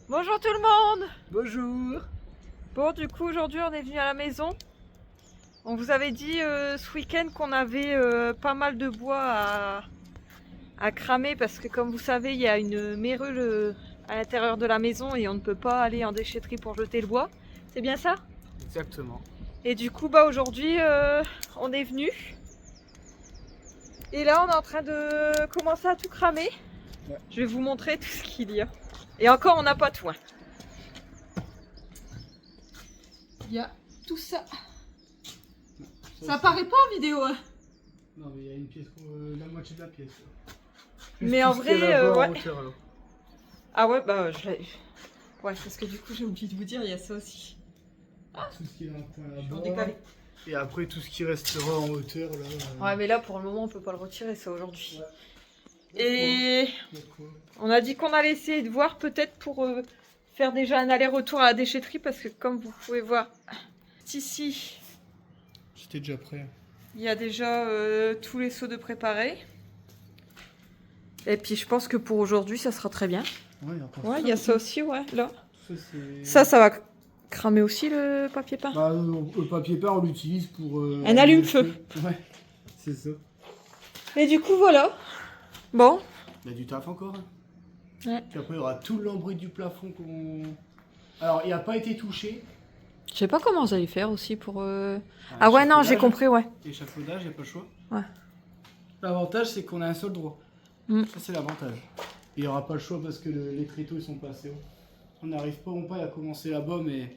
Bonjour tout le monde. Bonjour. Bon, du coup aujourd'hui on est venu à la maison. On vous avait dit ce week-end qu'on avait pas mal de bois à cramer parce que comme vous savez il y a une mérule à l'intérieur de la maison et on ne peut pas aller en déchetterie pour jeter le bois. C'est bien ça? Exactement. Et du coup bah aujourd'hui on est venu. Et là on est en train de commencer à tout cramer. Ouais. Je vais vous montrer tout ce qu'il y a. Et encore on n'a pas tout. Il y a tout ça. Ça apparaît pas en vidéo, hein. Non, mais il y a une pièce, la moitié de la pièce. Mais en vrai, ouais. ouais. Ah ouais, bah je l'ai. Ouais, parce que du coup, j'ai oublié de vous dire, il y a ça aussi. Tout ce qui est dans le coin Je suis en là-bas. décalé. Et après, tout ce qui restera en hauteur là. Ouais, mais là, pour le moment, on peut pas le retirer, ça aujourd'hui. Ouais. Et D'accord. on a dit qu'on allait essayer de voir peut-être pour faire déjà un aller-retour à la déchetterie, parce que comme vous pouvez voir, ici, J'étais déjà prêt. il y a déjà tous les seaux de préparés. Et puis, je pense que pour aujourd'hui, ça sera très bien. Ouais, il y a encore Ouais, il y a ça aussi, ouais, là. Ça, Ça va cramer aussi le papier peint. Bah, le papier peint, on l'utilise pour. Un allume-feu. Ouais, c'est ça. Et du coup, voilà. Bon. Il y a du taf encore. Hein. Ouais. Puis après, il y aura tout le lambris du plafond qu'on. Alors, il n'a pas été touché. Je sais pas comment vous allez faire aussi pour... Ah ouais, non, j'ai compris, ouais. Échafaudage, il n'y a pas le choix. Ouais. L'avantage, c'est qu'on a un sol droit. Mm. Ça, c'est l'avantage. Il n'y aura pas le choix parce que les tréteaux, ils sont pas assez hauts. On n'arrive pas, à commencer là-bas, mais...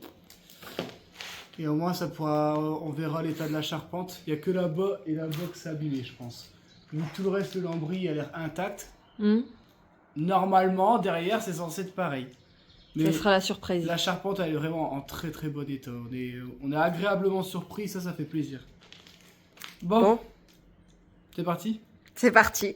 Et au moins, ça pourra... On verra l'état de la charpente. Il n'y a que là-bas et là-bas que c'est abîmé, je pense. Vu que tout le reste, le lambris a l'air intact. Mm. Normalement, derrière, c'est censé être pareil. Mais Ça sera la surprise. la charpente, elle est vraiment en très très bon état. On est agréablement surpris, ça fait plaisir. Bon. C'est parti? C'est parti.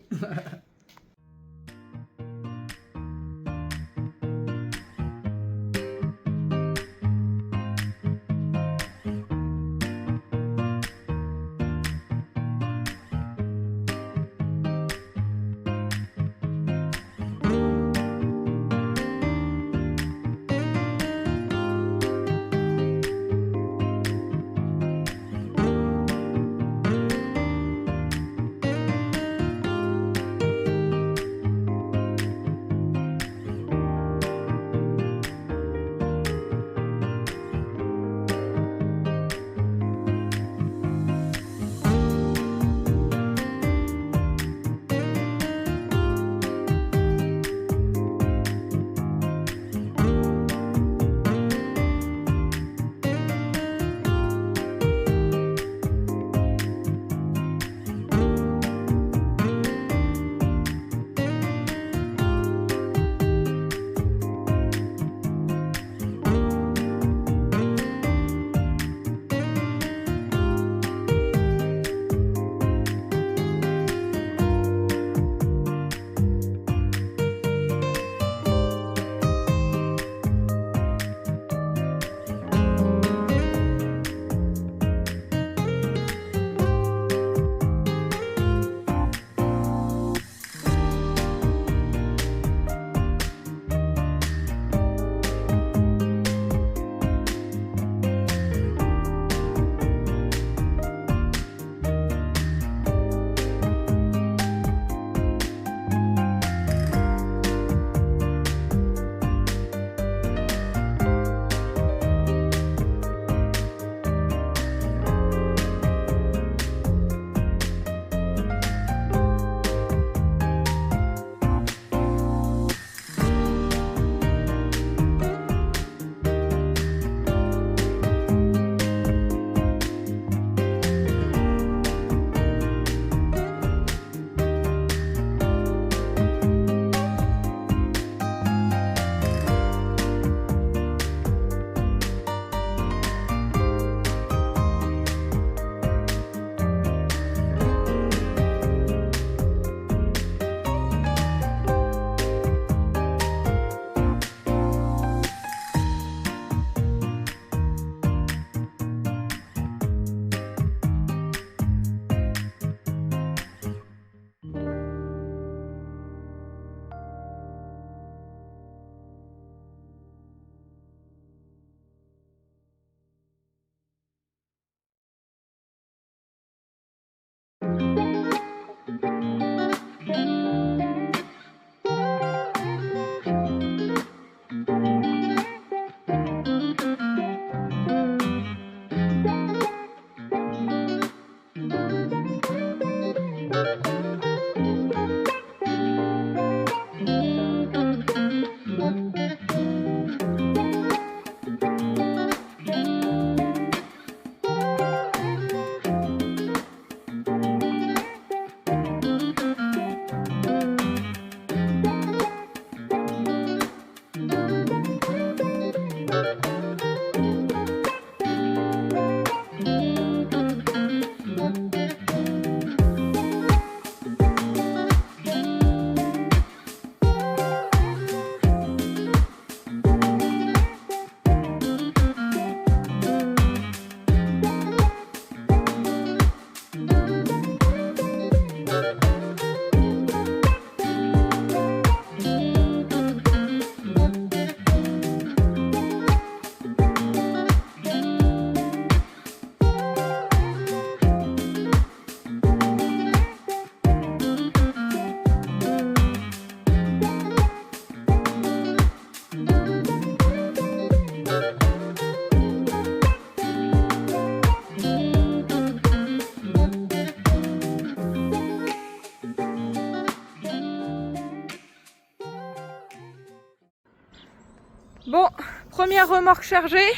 Bon, première remorque chargée.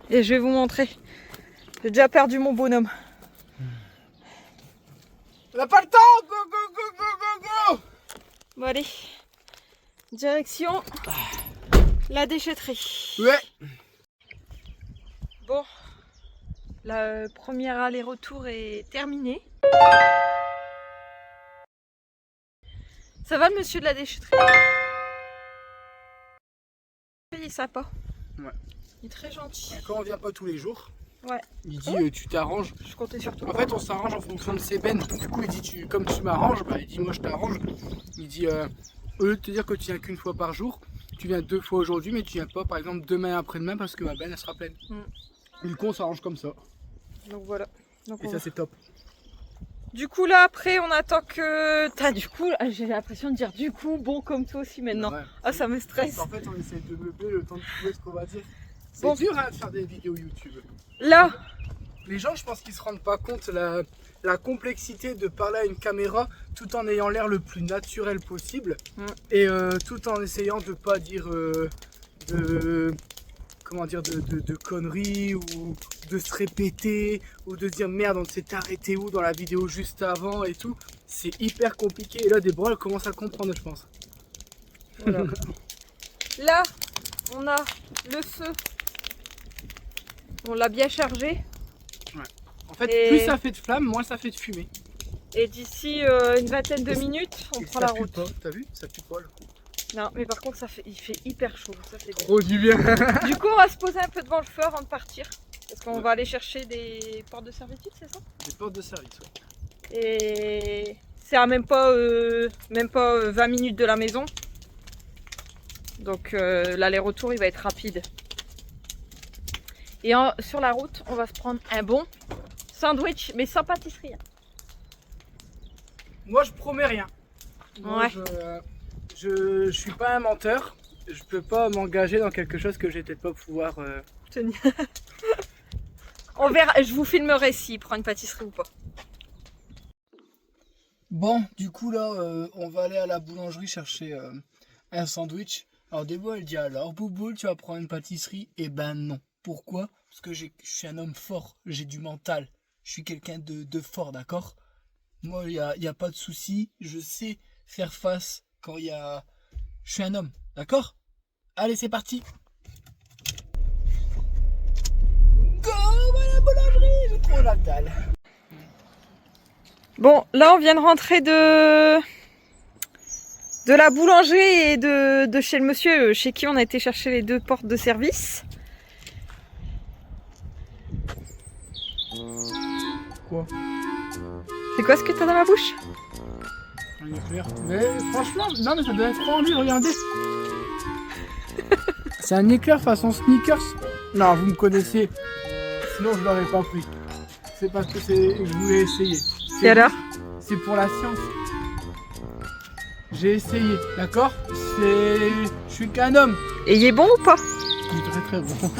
Et je vais vous montrer. J'ai déjà perdu mon bonhomme. On n'a pas le temps. Go, go, go, go, go, go. Bon allez. Direction la déchetterie. Ouais. Bon. Le premier aller-retour est terminé. Ça va le monsieur de la déchetterie? Il est sympa. Ouais. Il est très gentil. Quand on vient pas tous les jours, Ouais. il dit tu t'arranges. Je comptais sur toi. En fait, on s'arrange en fonction de ses bennes. Du coup, il dit comme tu m'arranges, bah, il dit moi je t'arrange. Il dit au lieu de te dire que tu viens qu'une fois par jour, tu viens 2 fois aujourd'hui, mais tu viens pas par exemple demain après-demain parce que ma benne elle sera pleine. Et du coup, on s'arrange comme ça. Donc voilà. Donc Et ça, c'est top. Du coup là après on attend que... Du coup j'ai l'impression de dire du coup bon comme toi aussi maintenant. Ouais. Ah ça me stresse. En fait on essaie de meubler le temps de trouver ce qu'on va dire. C'est Bon. dur hein, de faire des vidéos YouTube. Là Les gens je pense qu'ils se rendent pas compte la complexité de parler à une caméra tout en ayant l'air le plus naturel possible. Et tout en essayant de pas dire de conneries ou de se répéter ou de se dire merde on s'est arrêté où dans la vidéo juste avant et tout. C'est hyper compliqué et là Déborah elle commence à comprendre je pense. Voilà. Là on a le feu. On l'a bien chargé. Ouais. En fait plus ça fait de flamme, moins ça fait de fumée. Et d'ici une vingtaine de minutes on prend la route. T'as vu? Ça pue pas là. Non mais par contre il fait hyper chaud. Ça fait Trop du bien. Du coup on va se poser un peu devant le feu avant de partir. Parce qu'on va aller chercher des portes de servitude, c'est ça? Des portes de service, ouais. Et c'est à même pas 20 minutes de la maison. Donc l'aller-retour il va être rapide. Et sur la route on va se prendre un bon sandwich mais sans pâtisserie. Moi je promets rien. Moi, Ouais. Je suis pas un menteur. Je peux pas m'engager dans quelque chose que je vais peut-être pas pouvoir Tenir. On verra, je vous filmerai s'il prend une pâtisserie ou pas. Bon, du coup là, on va aller à la boulangerie chercher un sandwich. Alors Déborah elle dit alors Bouboule tu vas prendre une pâtisserie? Eh ben non. Pourquoi? Parce que je suis un homme fort, j'ai du mental. Je suis quelqu'un de fort, d'accord? Moi il y a pas de souci, je sais faire face quand il y a... Je suis un homme, d'accord? Allez c'est parti. Go à la boulangerie, j'ai trop la dalle. Bon, là on vient de rentrer de la boulangerie et de chez le monsieur chez qui on a été chercher les 2 portes de service. Quoi? C'est quoi ce que t'as dans la bouche? Un éclair. Mais franchement, non mais ça doit être rendu, regardez. C'est un éclair façon sneakers. Non, vous me connaissez. Sinon je l'aurais pas pris. C'est parce que je voulais essayer. Et alors? C'est pour la science. J'ai essayé, d'accord? Je suis qu'un homme. Et il est bon ou pas? Il est très très bon.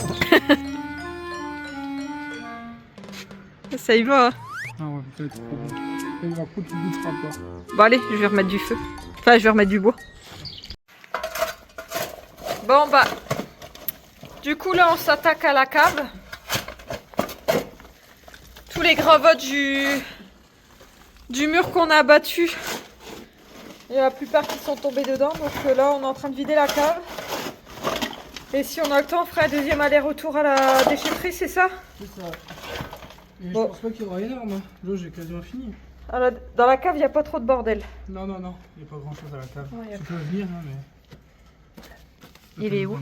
Ça y va. Hein. Ah ouais, peut-être trop bon. Et par contre, tu goûteras pas. Bon allez, je vais remettre du feu. Enfin, je vais remettre du bois. Bon bah, du coup là on s'attaque à la cave. Tous les gravottes du mur qu'on a abattu, il y a la plupart qui sont tombés dedans. Donc là on est en train de vider la cave. Et si on a le temps, on fera un deuxième aller-retour à la déchetterie, c'est ça? C'est ça. Et Bon. je pense pas qu'il y aura énorme. Hein. Là j'ai quasiment fini. Dans la cave, il n'y a pas trop de bordel. Non, il n'y a pas grand chose à la cave. Ouais, Tu peux venir, hein, mais... Il est où?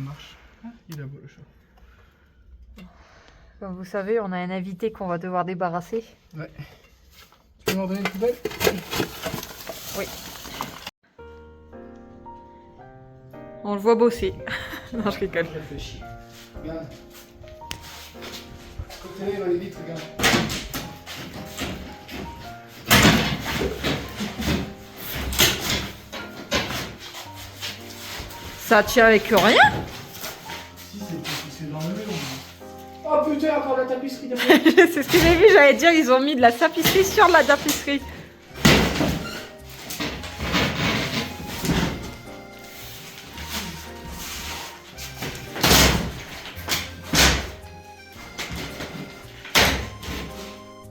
Ah, il est là-bas le chat. Comme vous savez, on a un invité qu'on va devoir débarrasser. Ouais. Tu peux m'en donner une poubelle? Oui. On le voit bosser. Non, je rigole. Ça fait chier. Regarde. Quand t'es là, il va aller vite, regarde. Ça tient avec rien? Si, c'est dans le mur. Oh putain, encore la tapisserie derrière. C'est ce que j'ai vu, j'allais dire, ils ont mis de la tapisserie sur la tapisserie.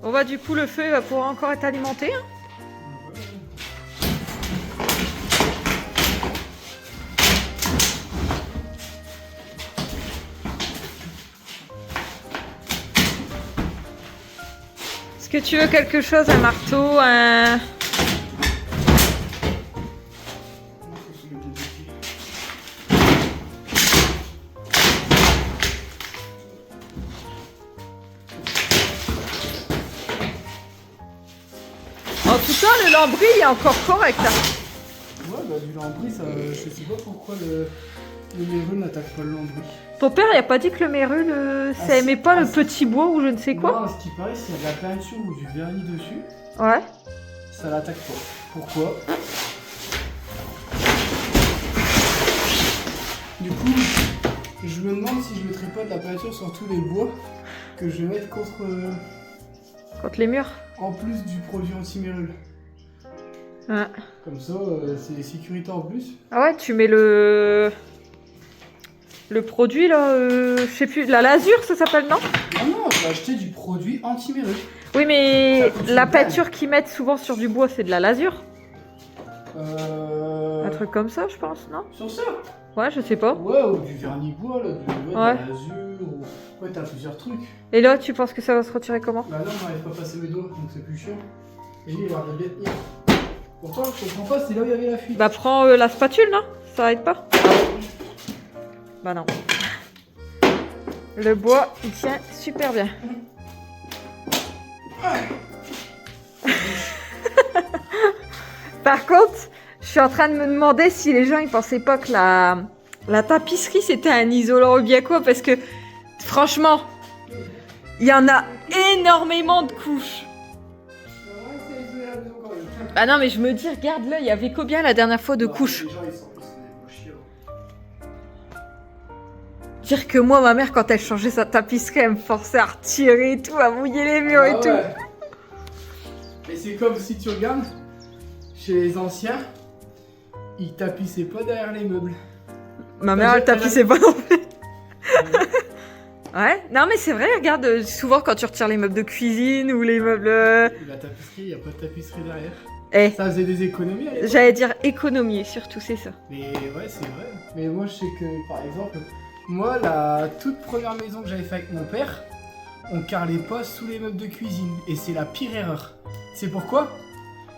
Bon bah du coup le feu va pouvoir encore être alimenté. Hein. Est-ce que tu veux quelque chose, un marteau, un... En tout cas, le lambris est encore correct. Hein. Ouais, bah du lambris, ça, je sais pas pourquoi le mérule n'attaque pas le lambris. Ton père, il a pas dit que le mérule, ça aimait pas le petit bois ou je ne sais quoi? Non, ce qui paraît, s'il y a de la peinture ou du vernis dessus, Ouais. ça l'attaque pas. Pourquoi? Du coup, je me demande si je mettrais pas de la peinture sur tous les bois que je vais mettre contre... Contre les murs. en plus du produit anti-mérule. Ouais. Comme ça, c'est sécurité en plus. Ah ouais, tu mets le produit là, je sais plus, la lasure ça s'appelle, non? Non, je vais acheter du produit anti-mérule. Oui, mais Ça coûte la une balle. peinture qu'ils mettent souvent sur du bois, c'est de la lasure. Un Un truc comme ça, je pense, non? Sur ça? Ouais, je sais pas. Ouais, ou du vernis bois, là, de Ouais. la lasure, ou... Ouais, t'as plusieurs trucs. Et là, tu penses que ça va se retirer comment? Bah non, j'arrive pas à passer mes doigts, donc c'est plus chiant. Et lui, il a l'air de bien tenir. Pourtant, je comprends pas, c'est là où il y avait la fuite. Bah prends la spatule, non? Ça aide pas? Bah non. Le bois, il tient super bien. Par contre, je suis en train de me demander si les gens ils pensaient pas que la tapisserie c'était un isolant ou bien quoi, parce que franchement, il y en a énormément de couches. Bah non, mais je me dis, regarde là, il y avait combien la dernière fois de couches? Les gens, ils sont des chiens. Dire que moi, ma mère, quand elle changeait sa tapisserie, elle me forçait à retirer et tout, à mouiller les murs et tout. Et c'est comme si tu regardes, chez les anciens, ils tapissaient pas derrière les meubles. Ma mère, elle tapissait pas non plus. Ouais, non mais c'est vrai, regarde, souvent quand tu retires les meubles de cuisine ou les meubles... La tapisserie, il n'y a pas de tapisserie derrière. Eh, Ça faisait des économies à l'époque. j'allais dire économier, surtout, c'est ça. Mais ouais, c'est vrai. Mais moi, je sais que, par exemple, moi, la toute première maison que j'avais faite avec mon père, on carrelait pas sous les meubles de cuisine. Et c'est la pire erreur. C'est pourquoi?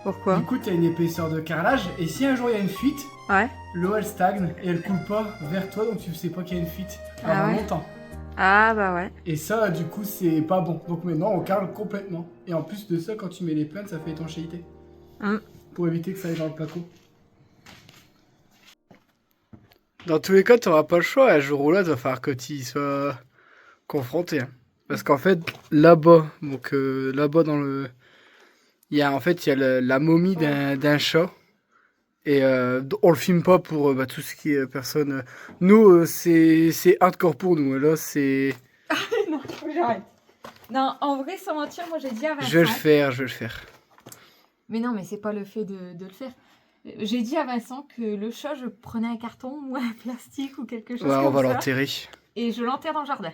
Pourquoi? Du coup, t'as une épaisseur de carrelage, et si un jour il y a une fuite, Ouais. l'eau elle stagne et elle coule pas vers toi, donc tu sais pas qu'il y a une fuite Ah pendant ouais. longtemps. Ah bah ouais. Et ça, du coup, c'est pas bon. Donc maintenant, on carle complètement. Et en plus de ça, quand tu mets les plaintes, ça fait étanchéité. Pour éviter que ça aille dans le placo. Dans tous les cas, t'auras pas le choix. Un jour ou là, il va falloir que tu y sois confronté. Hein. Parce qu'en fait, là-bas, donc là-bas dans le... Il y a la momie d'un chat. Et on le filme pas pour tout ce qui est personne. Nous, c'est hardcore pour nous. Là, c'est. Non, faut que j'arrête. Non, en vrai, sans mentir, moi j'ai dit à Vincent. Je vais le faire. Mais non, mais c'est pas le fait de le faire. J'ai dit à Vincent que le chat, je prenais un carton ou un plastique ou quelque chose Ouais, comme ça. on va l'enterrer. Et je l'enterre dans le jardin.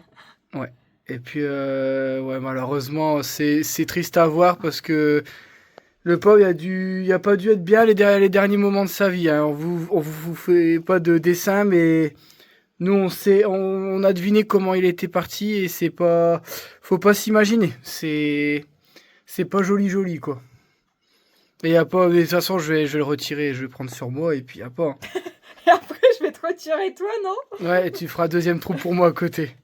Ouais. Et puis, ouais, malheureusement, c'est triste à voir parce que le pauvre, il a pas dû être bien les derniers moments de sa vie. Hein. On vous fait pas de dessin, mais nous, on a deviné comment il était parti et c'est pas, faut pas s'imaginer. C'est pas joli, quoi. Et y a pas, mais de toute façon, je vais le retirer, je vais le prendre sur moi et puis y a pas. Hein. Et après, je vais te retirer toi, non? Ouais, et tu feras deuxième trou pour moi à côté.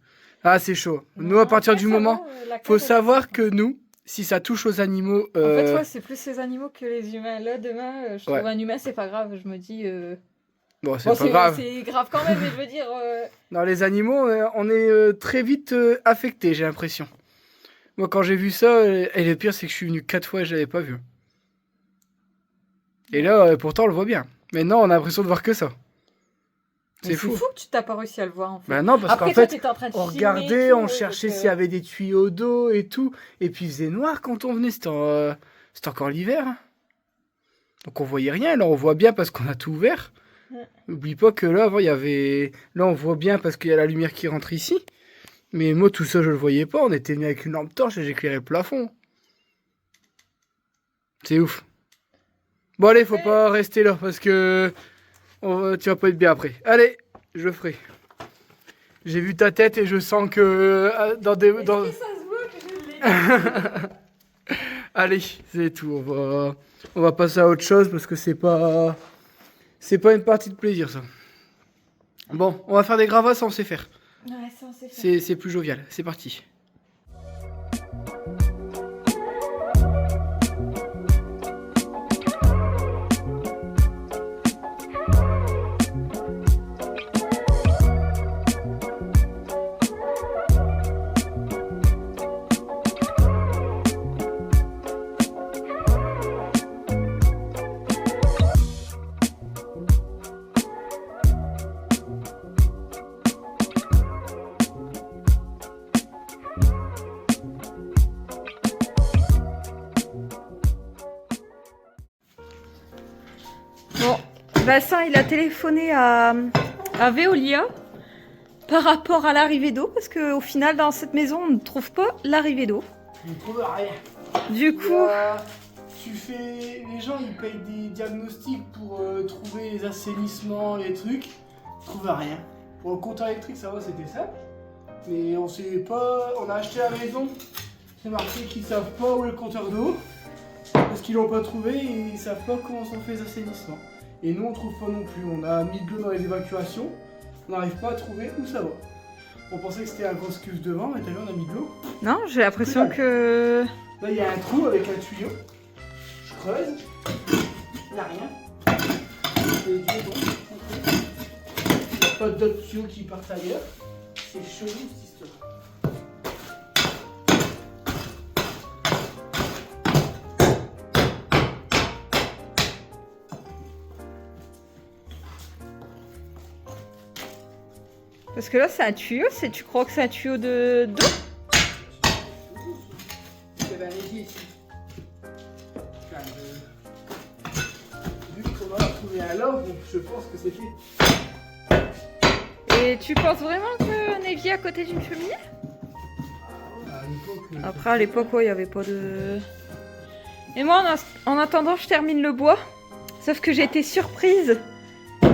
Ah, c'est chaud. Nous, à partir du moment, faut savoir que nous, si ça touche aux animaux... En fait, ouais, c'est plus les animaux que les humains. Là, demain, je trouve un humain, c'est pas grave. Je me dis... Bon, c'est pas grave. C'est grave quand même, mais je veux dire... Dans les animaux, on est très vite affecté, j'ai l'impression. Moi, quand j'ai vu ça, et le pire, c'est que je suis venu 4 fois et je l'avais pas vu. Et là, pourtant, on le voit bien. Mais non, on a l'impression de voir que ça. C'est fou que tu t'as pas réussi à le voir en fait. Bah non, parce qu'en fait, on regardait, tout, on cherchait s'il y avait des tuyaux d'eau et tout. Et puis il faisait noir quand on venait, c'était encore l'hiver. Hein. Donc on voyait rien, là on voit bien parce qu'on a tout ouvert. N'oublie pas que là, avant, il y avait... Là on voit bien parce qu'il y a la lumière qui rentre ici. Mais moi, tout ça, je le voyais pas. On était venu avec une lampe torche et j'éclairais le plafond. C'est ouf. Bon allez, faut pas rester là parce que... tu vas pas être bien après. Allez, je le ferai. J'ai vu ta tête et je sens que dans des... Dans... Ça se voit que je l'ai. Allez, c'est tout. On va passer à autre chose parce que c'est pas une partie de plaisir ça. Bon, on va faire des gravats, ça on sait faire. Ouais, ça on sait faire. C'est plus jovial. C'est parti. Bon, Vincent, il a téléphoné à Veolia par rapport à l'arrivée d'eau, parce qu'au final, dans cette maison, on ne trouve pas l'arrivée d'eau. On ne trouve rien. Du coup... Les gens, ils payent des diagnostics pour trouver les assainissements, les trucs. Ils trouvent rien. Pour le compteur électrique, ça va, c'était simple. Mais on sait pas... On a acheté la maison. C'est marqué qu'ils savent pas où est le compteur d'eau. Parce qu'ils l'ont pas trouvé et ils savent pas comment sont faits les assainissements. Et nous, on trouve pas non plus. On a mis de l'eau dans les évacuations. On n'arrive pas à trouver où ça va. On pensait que c'était un gros cuve devant, mais t'as vu, on a mis de l'eau. Non, j'ai l'impression que... Là, il y a un trou avec un tuyau. Je creuse. Il n'y a rien. Il n'y a pas d'autres tuyaux qui partent ailleurs. C'est chelou cette histoire. Parce que là, c'est un tuyau. Tu crois que c'est un tuyau d'eau? Il y avait un évier ici. Vu qu'on va trouver un love, donc je pense que c'est fait. Et tu penses vraiment qu'un évier à côté d'une cheminée? Après, à l'époque, il n'y avait pas de... Et moi, en attendant, je termine le bois. Sauf que j'ai été surprise.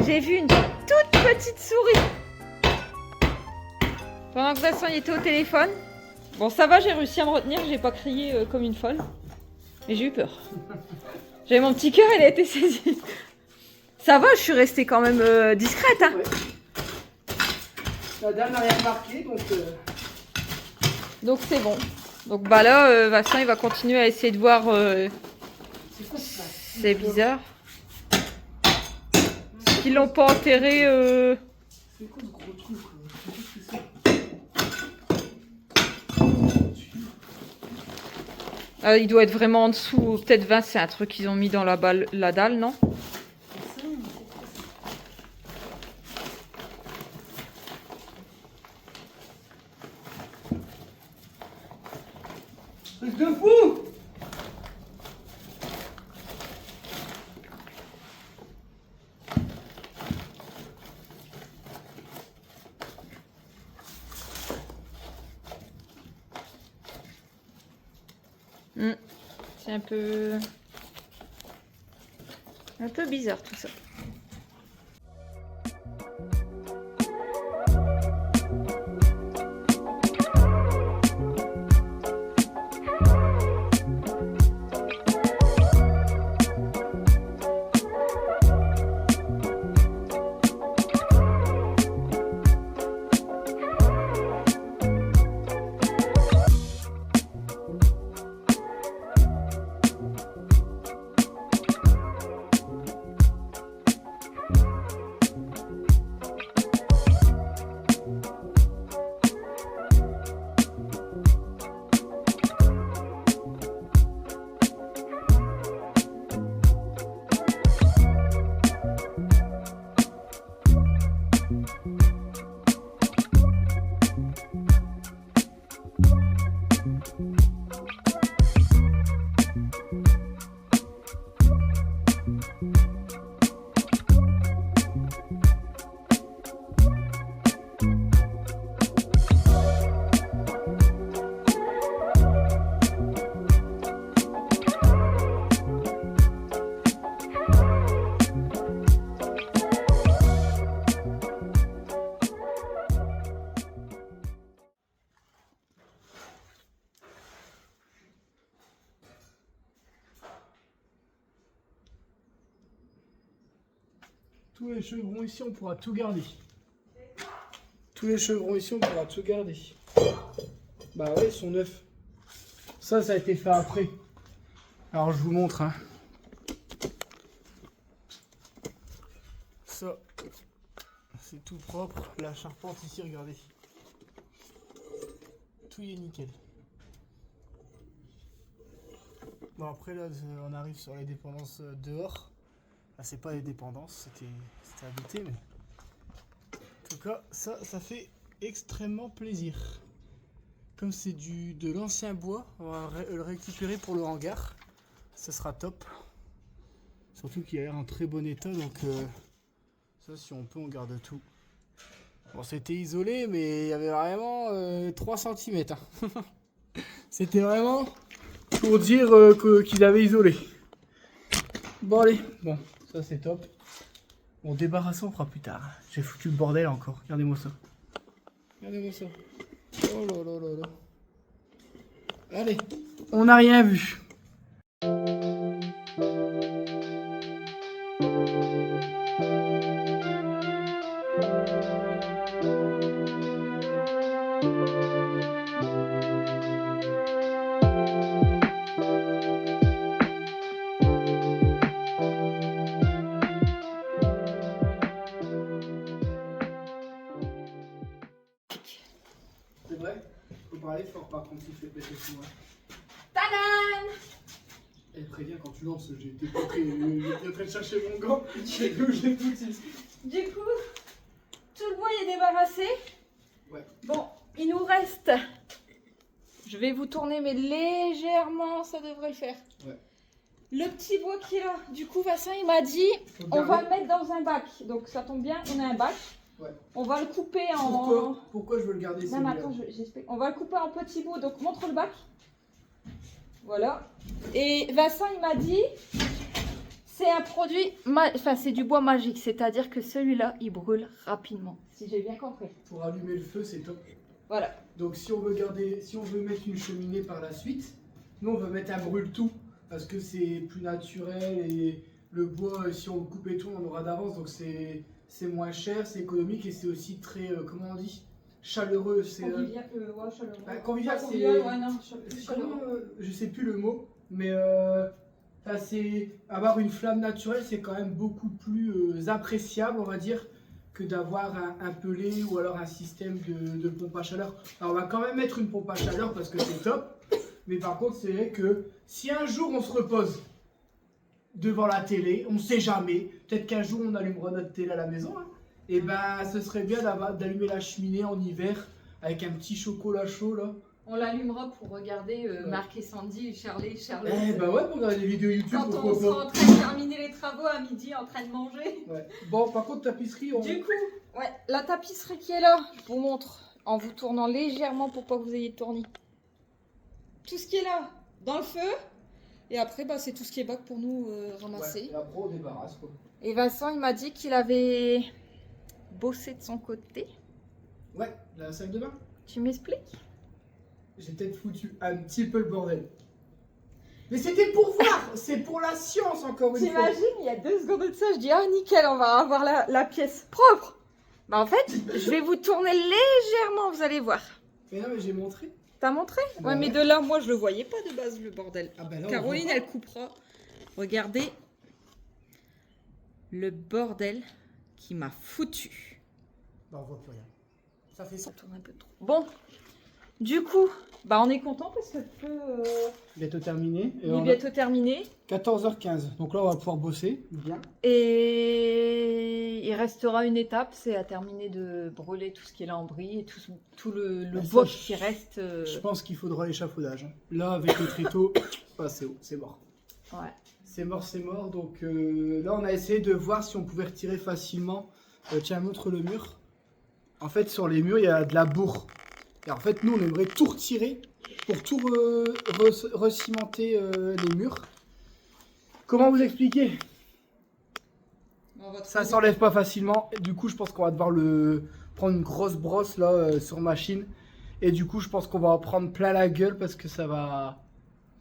J'ai vu une toute petite souris. Pendant que Vincent était au téléphone. Bon, ça va, j'ai réussi à me retenir. J'ai pas crié comme une folle. Mais j'ai eu peur. J'avais mon petit cœur, il a été saisi. Ça va, je suis restée quand même discrète. Hein. Ouais. La dame n'a rien marqué, donc... Donc c'est bon. Donc bah là, Vincent, il va continuer à essayer de voir... C'est bizarre. Est-ce qu'ils l'ont pas enterré C'est quoi ce gros truc là? Il doit être vraiment en dessous. Peut-être 20, c'est un truc qu'ils ont mis dans la dalle, non? Truc de fou! C'est un peu bizarre tout ça. Tous les chevrons ici, on pourra tout garder. Tous les chevrons ici, on pourra tout garder. Bah ouais, ils sont neufs. Ça a été fait après. Alors je vous montre. Hein. Ça, c'est tout propre. La charpente ici, regardez. Tout y est nickel. Bon après là, on arrive sur les dépendances dehors. Là, c'est pas les dépendances, c'était habité, mais en tout cas, ça fait extrêmement plaisir. Comme c'est de l'ancien bois, on va le récupérer pour le hangar. Ça sera top. Surtout qu'il a l'air en très bon état, donc ça, si on peut, on garde tout. Bon, c'était isolé, mais il y avait vraiment 3 cm. Hein. C'était vraiment pour dire qu'il avait isolé. Bon, allez, bon. Ça c'est top. Bon, débarrassons, on fera plus tard. J'ai foutu le bordel encore. Regardez-moi ça. Regardez-moi ça. Oh là là là là. Allez, on n'a rien vu. C'est vrai? Faut parler fort par contre, il fait péter sous moi. Tadam! Elle prévient quand tu lances, j'étais pas prêt, j'étais en train de chercher mon gant, j'ai bougé tout de suite. Du coup, tout le bois est débarrassé. Ouais. Bon, il nous reste. Je vais vous tourner, mais légèrement, ça devrait le faire. Ouais. Le petit bois qui est là. Du coup, Vincent, il m'a dit, on va le mettre dans un bac. Donc ça tombe bien, on a un bac. Ouais. On va le couper en... Pourquoi je veux le garder? Non mais attends, j'explique. On va le couper en petits bouts, donc montre le bac. Voilà. Et Vincent, il m'a dit, c'est un produit, enfin c'est du bois magique, c'est-à-dire que celui-là, il brûle rapidement, si j'ai bien compris. Pour allumer le feu, c'est top. Voilà. Donc si on veut mettre une cheminée par la suite, nous on veut mettre un brûle-tout, parce que c'est plus naturel et le bois, si on le coupe et tout, on aura d'avance, donc c'est moins cher, c'est économique et c'est aussi très, comment on dit, chaleureux. Convivial, ouais, chaleureux. Bah, convivial, Pas c'est... convivial, ouais, non, chaleureux. Je sais plus le mot, mais c'est avoir une flamme naturelle, c'est quand même beaucoup plus appréciable, on va dire, que d'avoir un pellet ou alors un système de pompe à chaleur. Alors on va quand même mettre une pompe à chaleur parce que c'est top, mais par contre c'est vrai que si un jour on se repose devant la télé, on ne sait jamais, peut-être qu'un jour on allumera notre télé à la maison, hein, et ben ce serait bien d'allumer la cheminée en hiver avec un petit chocolat chaud là. On l'allumera pour regarder Marc et Sandy, Charlie, Charlotte. Eh bah ouais, pour regarder des vidéos YouTube, Quand pourquoi on pas. sera en train de terminer les travaux à midi, en train de manger. Ouais. Bon, par contre, tapisserie, on... Du coup, ouais, la tapisserie qui est là, je vous montre en vous tournant légèrement pour pas que vous ayez de tournis. Tout ce qui est là, dans le feu. Et après, bah, c'est tout ce qui est bac pour nous ramasser. Ouais, et après, on débarrasse, quoi. Et Vincent, il m'a dit qu'il avait bossé de son côté. Ouais, la salle de bain. Tu m'expliques? J'ai peut-être foutu un petit peu le bordel. Mais c'était pour voir, c'est pour la science encore une fois. T'imagines, il y a 2 secondes de ça, je dis, ah nickel, on va avoir la pièce propre. Bah en fait, je vais vous tourner légèrement, vous allez voir. Mais non, mais j'ai montré. T'as montré? Bah Ouais, mais ouais. de là, moi, je le voyais pas de base, le bordel. Ah bah là, on Caroline, voit pas. elle coupera. Regardez le bordel qui m'a foutu. Bah, on voit plus rien. Ça fait ça. Ça tourne un peu trop. Bon, du coup, bah on est content parce que le feu Bientôt terminé. Et il est on a bientôt terminé. 14h15. Donc là, on va pouvoir bosser. Bien. Et il restera une étape, c'est à terminer de brûler tout ce qui est lambris et tout le Bah, ça, bois je- qui reste. Je pense qu'il faudra l'échafaudage. Hein. Là, avec le tréteau, ah, c'est mort. Ouais. C'est mort, c'est mort. Donc là, on a essayé de voir si on pouvait retirer facilement. Tiens, montre le mur. En fait, sur les murs, il y a de la bourre. Et en fait, nous, on aimerait tout retirer pour tout recimenter les murs. Comment vous expliquer? Ça s'enlève pas facilement. Et du coup, je pense qu'on va devoir prendre une grosse brosse là sur machine. Et du coup, je pense qu'on va en prendre plein la gueule parce que ça va.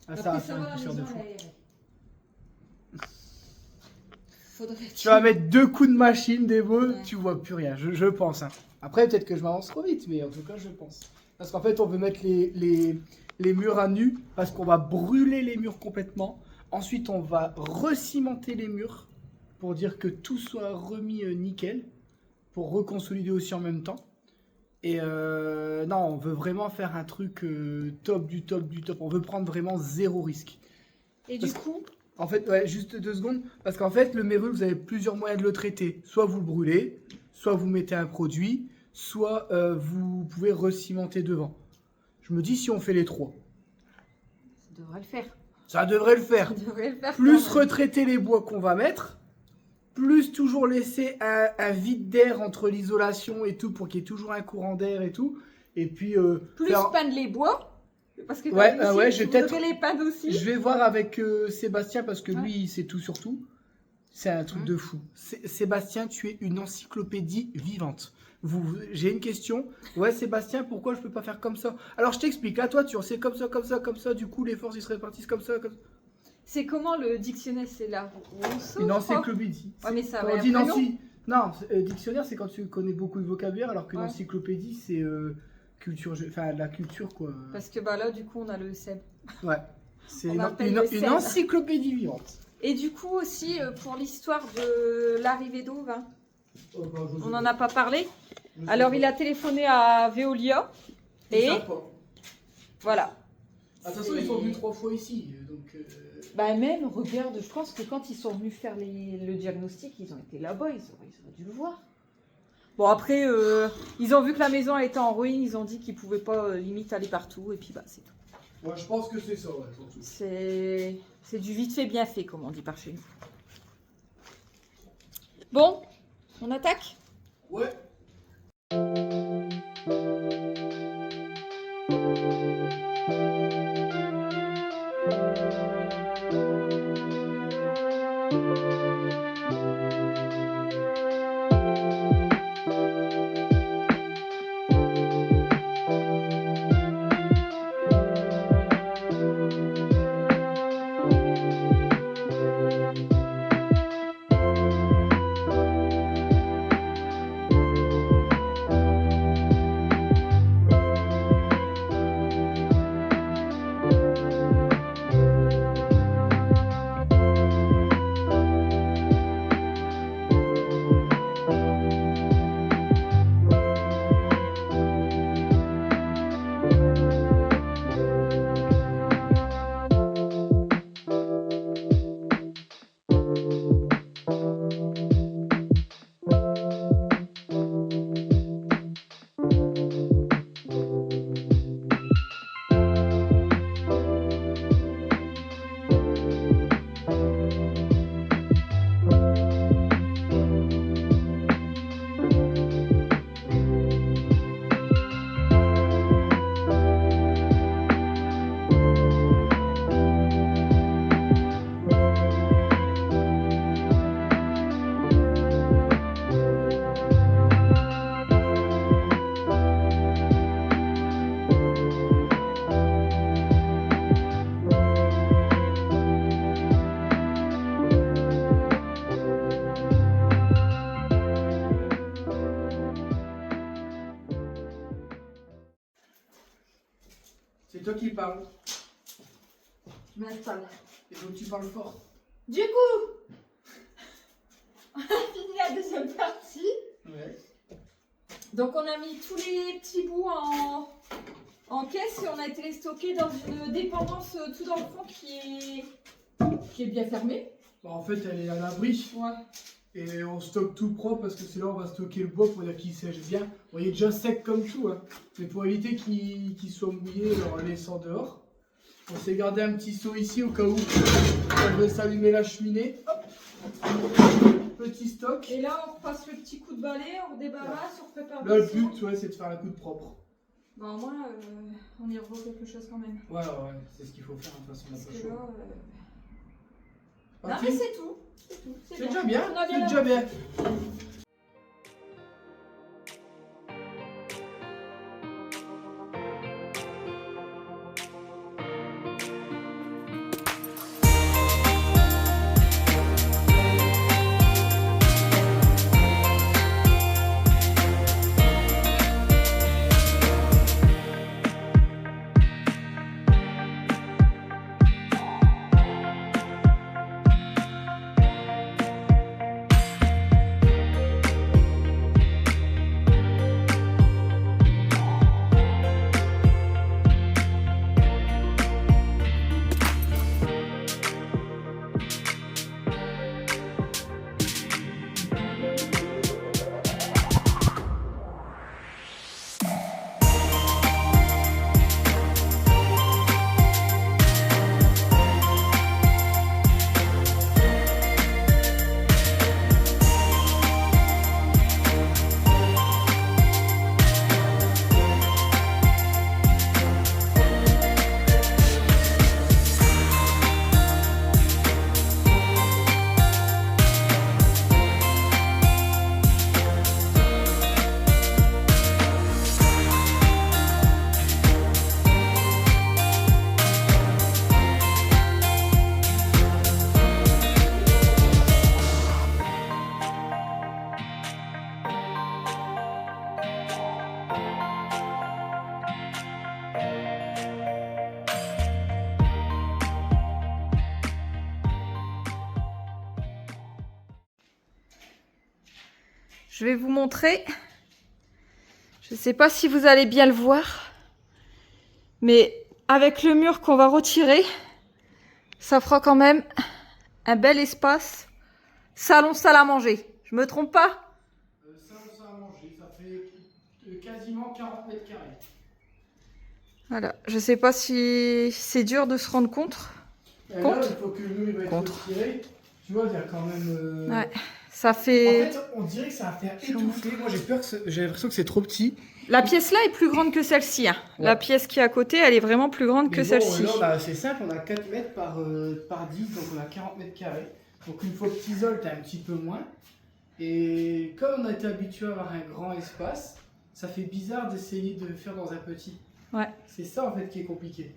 Ah, ça va faire une poussière de fou. Faudrait Tu vas mettre 2 coups de machine, des mots, Ouais. tu vois plus rien, je pense. Hein. Après, peut-être que je m'avance trop vite, mais en tout cas, je pense. Parce qu'en fait, on veut mettre les murs à nu, parce qu'on va brûler les murs complètement. Ensuite, on va recimenter les murs, pour dire que tout soit remis nickel, pour reconsolider aussi en même temps. Et non, on veut vraiment faire un truc top du top du top. On veut prendre vraiment 0 risque. Et du coup, En fait, ouais, juste 2 secondes. Parce qu'en fait, le mérule, vous avez plusieurs moyens de le traiter. Soit vous le brûlez, soit vous mettez un produit, soit vous pouvez recimenter devant. Je me dis si on fait les 3. ça devrait le faire. Ça devrait le faire. Ça devrait le faire. Plus quand même. retraiter les bois qu'on va mettre, plus toujours laisser un vide d'air entre l'isolation et tout, pour qu'il y ait toujours un courant d'air et tout. Et puis, Plus faire- peindre les bois. Parce que Ouais, t'as vu, ouais, si je vais tu peut-être- voudrais les peindre aussi. je vais voir avec Sébastien, parce que Ouais. lui, il sait tout sur tout. C'est un truc Hein. de fou. Sébastien, tu es une encyclopédie vivante. J'ai une question. Ouais, Sébastien, pourquoi je peux pas faire comme ça? Alors, je t'explique. Là, toi, tu en sais comme ça, comme ça, comme ça. Du coup, les forces, ils se répartissent comme ça, comme ça. C'est comment le dictionnaire? C'est là. Rousseau, Une je crois. encyclopédie. Ouais, mais ça Quand va on dit après, Nancy. Non, dictionnaire, c'est quand tu connais beaucoup de vocabulaire, alors qu'une Ouais. encyclopédie, c'est culture, enfin, la culture, quoi. Parce que bah là, du coup, on a le SEB. Ouais. C'est On une, appelle une- le une sel. encyclopédie vivante. Et du coup aussi, pour l'histoire de l'arrivée d'Auve, hein, on n'en a pas parlé. Alors, il a téléphoné à Veolia. Et voilà. Attention, ils sont venus 3 fois ici, donc. Bah même, regarde, je pense que quand ils sont venus faire le diagnostic, ils ont été là-bas, ils auraient dû le voir. Bon après, ils ont vu que la maison elle était en ruine, ils ont dit qu'ils pouvaient pas limite aller partout, et puis bah c'est tout. Ouais, je pense que c'est ça, ouais, surtout. C'est du vite fait bien fait, comme on dit par chez nous. Bon, on attaque? Ouais. C'est toi qui parles. Je m'installe. Il faut que tu parles fort. Du coup, on a fini la deuxième partie. Ouais. Donc on a mis tous les petits bouts en caisse et on a été les stocker dans une dépendance tout dans le fond qui est bien fermée. Bah, en fait, elle est à l'abri. Ouais. Et on stocke tout propre parce que c'est là où on va stocker le bois pour dire qu'il sèche bien. Bon, il est déjà sec comme tout, hein. Mais pour éviter qu'il soit mouillé en le laissant dehors, on s'est gardé un petit seau ici au cas où on veut s'allumer la cheminée. Hop. Petit stock. Et là on passe le petit coup de balai, on débarrasse, on prépare. Là, le but, ouais, c'est de faire un coup de propre. Bah au moins on y revoit quelque chose quand même. Ouais, c'est ce qu'il faut faire, de toute façon, on a Parce pas que chaud. là, non mais c'est tout. C'est tout. C'est déjà bien, On a c'est déjà bien. Je vais vous montrer. Je ne sais pas si vous allez bien le voir. Mais avec le mur qu'on va retirer, ça fera quand même un bel espace. Salon, salle à manger. Je me trompe pas? Ça à manger, ça fait quasiment 40 mètres carrés. Voilà. Je sais pas si c'est dur de se rendre compte. Là, il faut que le mur va être retiré. Tu vois, il y a quand même... Ouais, ça fait... En fait, on dirait que ça va faire étouffer. Moi, j'ai peur que j'ai l'impression que c'est trop petit. La pièce là est plus grande que celle-ci. Hein. Ouais. La pièce qui est à côté, elle est vraiment plus grande que celle-ci. Là, c'est simple, on a 4 mètres par 10, donc on a 40 mètres carrés. Donc une fois que tu isoles, tu as un petit peu moins. Et comme on a été habitué à avoir un grand espace, ça fait bizarre d'essayer de faire dans un petit. Ouais. C'est ça en fait qui est compliqué.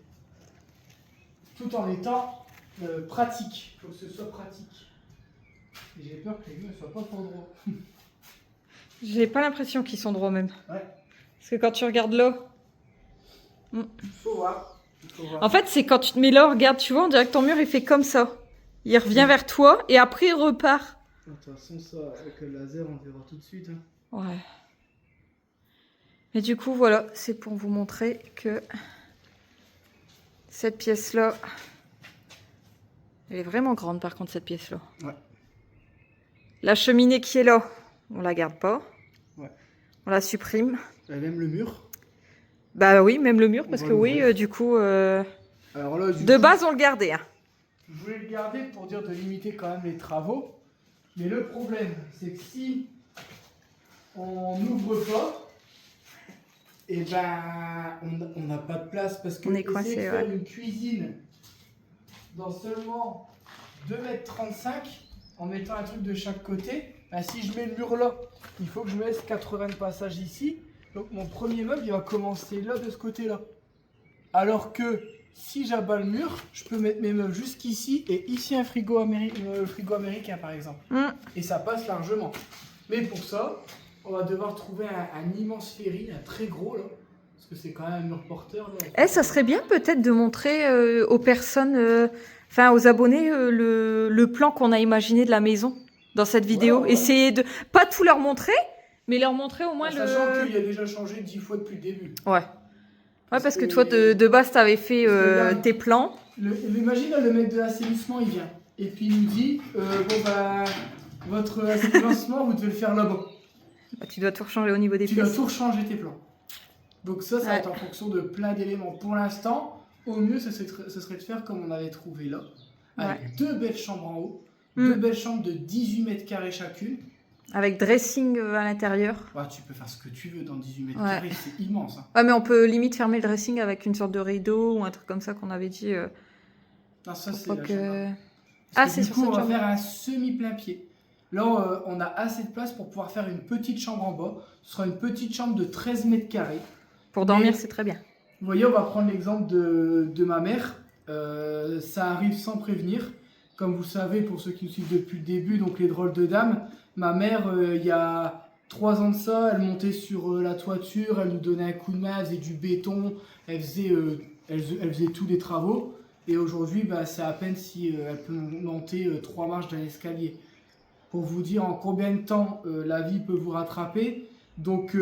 Tout en étant pratique. Il faut que ce soit pratique. Et j'ai peur que les murs ne soient pas trop droits. J'ai pas l'impression qu'ils sont droits même. Ouais. Parce que quand tu regardes là... Faut voir. En fait, c'est quand tu te mets là, regarde, tu vois, on dirait que ton mur il fait comme ça. Il revient vers toi et après il repart. De toute façon, ça, avec le laser, on verra tout de suite. Hein. Ouais. Mais du coup, voilà, c'est pour vous montrer que cette pièce-là, elle est vraiment grande par contre, cette pièce-là. Ouais. La cheminée qui est là, on la garde pas. Ouais. On la supprime. Et même le mur. Bah oui, même le mur, parce que oui, du coup, alors là, de base, on le gardait. Hein. Je voulais le garder pour dire de limiter quand même les travaux. Mais le problème, c'est que si on n'ouvre pas, et ben on n'a pas de place. Parce que on est coincé, essayer de faire une cuisine dans seulement 2,35 m en mettant un truc de chaque côté, ben si je mets le mur là, il faut que je me laisse 80 passages ici. Donc mon premier meuble, il va commencer là, de ce côté-là. Alors que si j'abats le mur, je peux mettre mes meubles jusqu'ici et ici un frigo américain par exemple. Et ça passe largement. Mais pour ça, on va devoir trouver un immense ferry, un très gros là, Parce que c'est quand même un mur porteur. Là. Eh, ça serait bien peut-être de montrer aux personnes, enfin aux abonnés, le plan qu'on a imaginé de la maison dans cette vidéo. Ouais. Essayer de pas tout leur montrer, mais leur montrer au moins Sachant qu'il a déjà changé 10 fois depuis le début. Ouais. Ouais, parce que toi, de base, t'avais fait tes plans. Imagine, le mec de l'assainissement, il vient. Et puis il nous dit, bon bah, votre assainissement, vous devez le faire là-bas. Bah, tu dois tout rechanger au niveau des Tu pièces. dois tout rechanger tes plans. Donc ça va être en fonction de plein d'éléments. Pour l'instant, au mieux, ce serait de faire comme on avait trouvé là. Avec 2 belles chambres en haut. 2 belles chambres de 18 mètres carrés chacune. Avec dressing à l'intérieur. Ouais, tu peux faire ce que tu veux dans 18 mètres carrés, c'est immense. Hein. Ouais, mais on peut limite fermer le dressing avec une sorte de rideau ou un truc comme ça qu'on avait dit. Non, ça c'est la que... chambre. C'est du coup, sur on cette va chambre. faire un semi-plein pied. Là, on a assez de place pour pouvoir faire une petite chambre en bas. Ce sera une petite chambre de 13 mètres carrés. Pour dormir, c'est très bien. Vous voyez, on va prendre l'exemple de ma mère. Ça arrive sans prévenir. Comme vous savez, pour ceux qui nous suivent depuis le début, donc les drôles de dames, ma mère, il y a 3 ans de ça, elle montait sur la toiture, elle nous donnait un coup de main, elle faisait du béton, elle faisait tous les travaux. Et aujourd'hui, bah, c'est à peine si elle peut monter 3 marches d'un escalier. Pour vous dire en combien de temps la vie peut vous rattraper. Donc,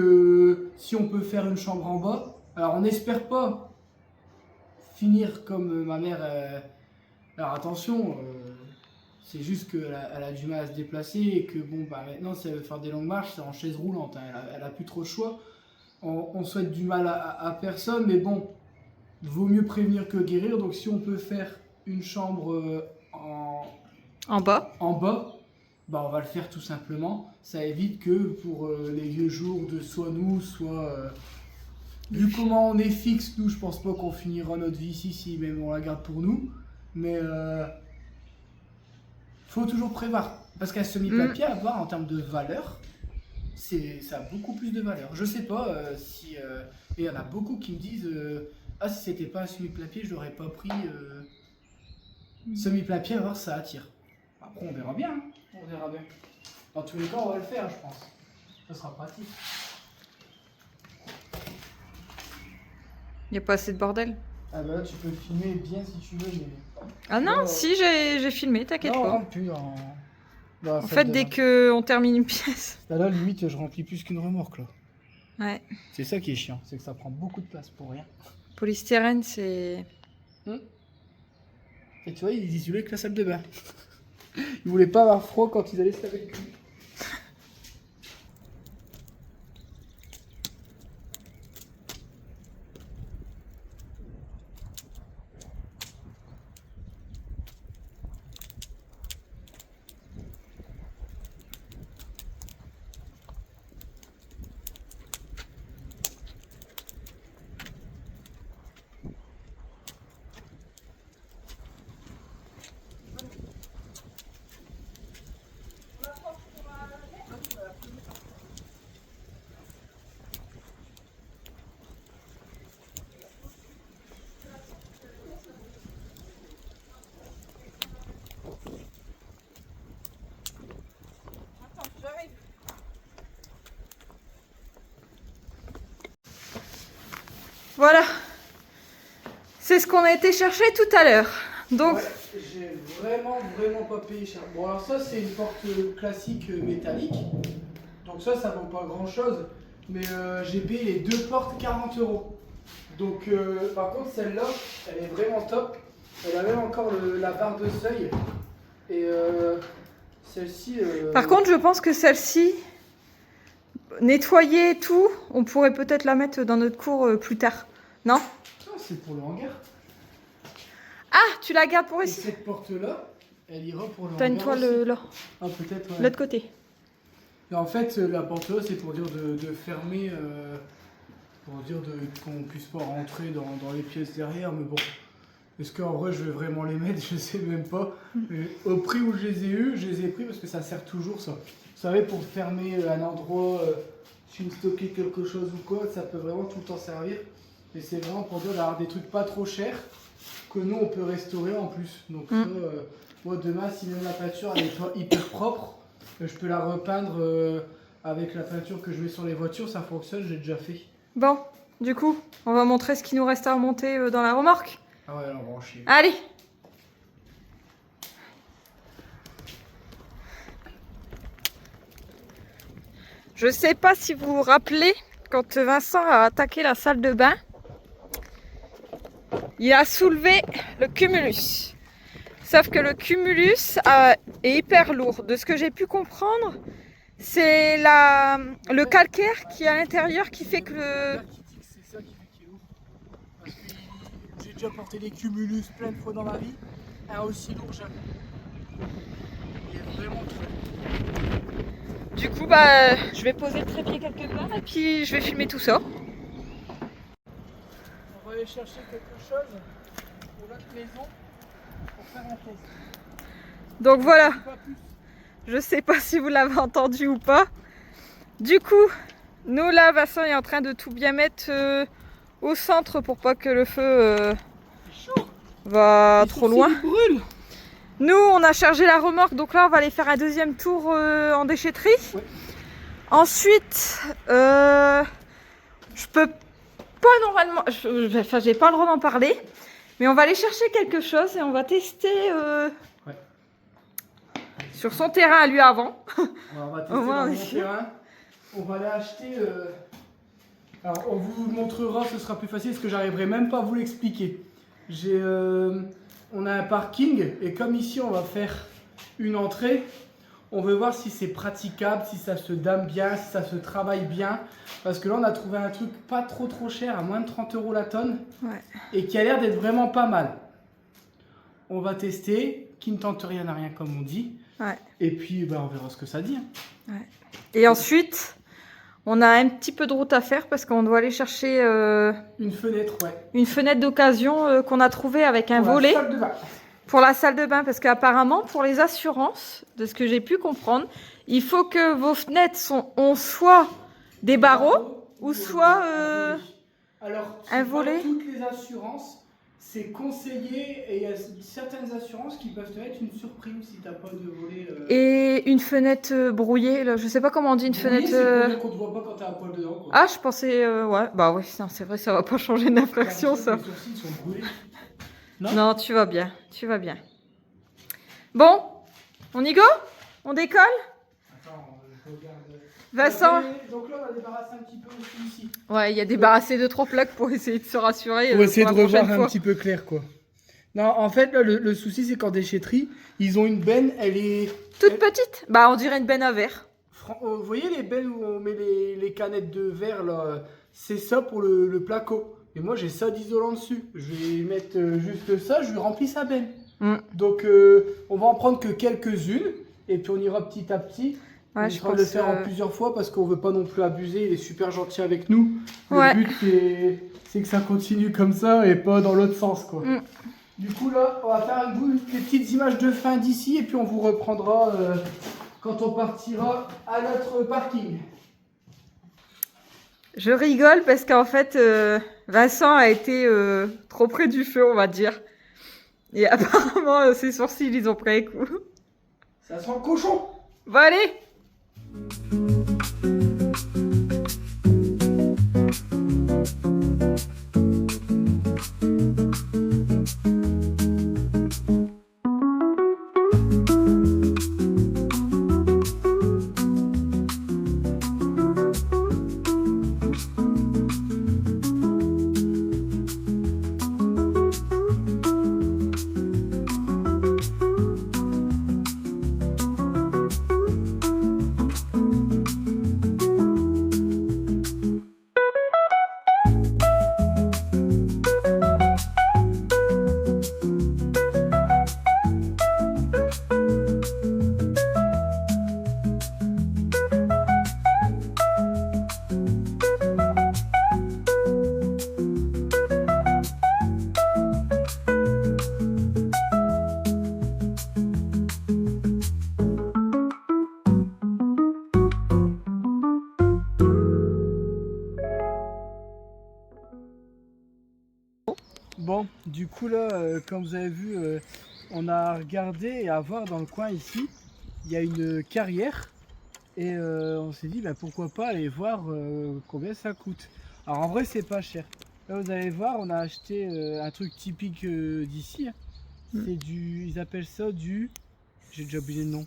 si on peut faire une chambre en bas, alors on n'espère pas finir comme ma mère. Alors attention, c'est juste qu'elle a du mal à se déplacer et que bon, bah, maintenant, si elle veut faire des longues marches, c'est en chaise roulante. Hein, elle a plus trop le choix. On souhaite du mal à personne, mais bon, vaut mieux prévenir que guérir. Donc, si on peut faire une chambre en bas, bah, on va le faire tout simplement. Ça évite que pour les vieux jours de soit nous, soit... vu comment on est fixe, nous, je pense pas qu'on finira notre vie ici, si même on la garde pour nous. Mais faut toujours prévoir. Parce qu'un semi-papier à voir en termes de valeur, ça a beaucoup plus de valeur. Je sais pas si... et il y en a beaucoup qui me disent ah, si c'était pas un semi-papier, je l'aurais pas pris. Semi-papier, à voir, ça attire. Après, on verra bien. Hein. On verra bien. Dans tous les cas, on va le faire, je pense. Ça sera pratique. il n'y a pas assez de bordel. Ah bah là, tu peux filmer bien si tu veux, mais... Ah non, si, j'ai filmé, t'inquiète Non, on pas. rentre plus dans En fait, dès qu'on termine une pièce... Là, limite, je remplis plus qu'une remorque, là. Ouais. C'est ça qui est chiant, c'est que ça prend beaucoup de place pour rien. Polystyrène, c'est... Et tu vois, il est isolé avec la salle de bain. Ils voulaient pas avoir froid quand ils allaient se laver le cul. Voilà. C'est ce qu'on a été chercher tout à l'heure. Donc... Ouais, j'ai vraiment pas payé cher. Bon, alors ça, c'est une porte classique métallique. Donc ça vaut pas grand chose. Mais j'ai payé les 2 portes 40 €. Donc, par contre, celle-là, elle est vraiment top. Elle a même encore la barre de seuil. Et celle-ci... Par contre, je pense que celle-ci, nettoyer et tout, on pourrait peut-être la mettre dans notre cour plus tard. Non? Non, c'est pour le hangar. Ah, tu la gardes pour Et ici? cette porte-là, elle ira pour le hangar. T'as une toile là, Ah, peut-être, ouais. de l'autre côté. Et en fait, la porte là, c'est pour dire de fermer, pour dire qu'on puisse pas rentrer dans les pièces derrière. Mais bon, est-ce qu'en vrai je vais vraiment les mettre? Je sais même pas. Mais au prix où je les ai eus, je les ai pris parce que ça sert toujours ça. Vous savez, pour fermer un endroit, si vous stockez quelque chose ou quoi, ça peut vraiment tout le temps servir. Et c'est vraiment pour dire d'avoir des trucs pas trop chers que nous on peut restaurer en plus. Donc ça, moi demain, si même la peinture elle est pas hyper propre, je peux la repeindre avec la peinture que je mets sur les voitures, ça fonctionne, j'ai déjà fait. Bon, Du coup, on va montrer ce qu'il nous reste à remonter dans la remorque. Ah ouais, alors on va enchaîner. Allez! Je sais pas si vous vous rappelez, quand Vincent a attaqué la salle de bain, il a soulevé le cumulus. Sauf que le cumulus est hyper lourd. De ce que j'ai pu comprendre, c'est le calcaire qui est à l'intérieur qui fait que le... C'est ça qui fait qu'il est lourd. Parce que j'ai déjà porté des cumulus plein de fois dans ma vie. Un aussi lourd jamais. Il est vraiment très... Du coup, bah, je vais poser le trépied quelque part et puis je vais filmer tout ça. On va aller chercher quelque chose pour notre maison pour faire un test. Donc voilà, Pas plus. je sais pas si vous l'avez entendu ou pas. Du coup, nous là, Vincent est en train de tout bien mettre au centre pour pas que le feu va trop loin. Il brûle. Nous, on a chargé la remorque, donc là, on va aller faire un deuxième tour en déchetterie. Ouais. Ensuite, je peux pas normalement, enfin, j'ai pas le droit d'en parler, mais on va aller chercher quelque chose et on va tester sur son terrain à lui avant. Alors, on va tester Au moins, dans on est mon sûr. terrain. On va aller acheter. Alors, on vous montrera, ce sera plus facile parce que j'arriverai même pas à vous l'expliquer. On a un parking et comme ici on va faire une entrée, on veut voir si c'est praticable, si ça se dame bien, si ça se travaille bien. Parce que là on a trouvé un truc pas trop cher, à moins de 30 € la tonne, Ouais. et qui a l'air d'être vraiment pas mal. On va tester, qui ne tente rien à rien comme on dit. Ouais. Et puis bah, on verra ce que ça dit. Ouais. Et ensuite, on a un petit peu de route à faire parce qu'on doit aller chercher Une fenêtre, ouais. une fenêtre d'occasion qu'on a trouvée avec un Pour la volet salle de bain. pour la salle de bain. Parce qu'apparemment, pour les assurances, de ce que j'ai pu comprendre, il faut que vos fenêtres ont soit des barreaux ou soit Alors, un c'est volet. pas toutes les assurances, c'est conseillé et il y a certaines assurances qui peuvent te mettre une surprime si t'as pas de volet. Et une fenêtre brouillée. Là, je sais pas comment on dit une Brouillé, fenêtre. c'est qu'on te voit pas quand t'as un poil dedans. Quoi. Ah, je pensais. Ouais, bah oui, c'est vrai, ça va pas changer d'infraction T'as ça. l'impression que les sourcils sont brûlés. Non, tu vas bien, tu vas bien. Bon, on y go? On décolle? Attends, je regarde. Vincent? Donc là, on va débarrasser un petit peu aussi ici. Ouais, il y a débarrassé 2-3 plaques pour essayer de se rassurer. Pour essayer de pour la revoir prochaine un fois. petit peu clair, quoi. Non, en fait, là, le souci, c'est qu'en déchetterie, ils ont une benne, elle est... Toute petite? Bah, on dirait une benne à verre. Vous voyez les bennes où on met les canettes de verre, là, c'est ça pour le placo. Et moi, j'ai ça d'isolant dessus. Je vais mettre juste ça, je lui remplis sa benne. Donc, on va en prendre que quelques-unes, et puis on ira petit à petit. Ouais, on je va le pense, faire en plusieurs fois parce qu'on veut pas non plus abuser. Il est super gentil avec nous. Le but, c'est que ça continue comme ça et pas dans l'autre sens, quoi. Du coup, là, on va faire des petites images de fin d'ici, et puis on vous reprendra quand on partira à notre parking. Je rigole parce qu'en fait, Vincent a été trop près du feu, on va dire. Et apparemment, ses sourcils, ils ont pris un coup. Ça sent le cochon. Bon, allez! Bon, du coup là, comme vous avez vu, on a regardé et à voir dans le coin ici, il y a une carrière et on s'est dit bah, pourquoi pas aller voir combien ça coûte. Alors en vrai c'est pas cher. Là vous allez voir, on a acheté un truc typique d'ici. C'est du, ils appellent ça du, j'ai déjà oublié le nom,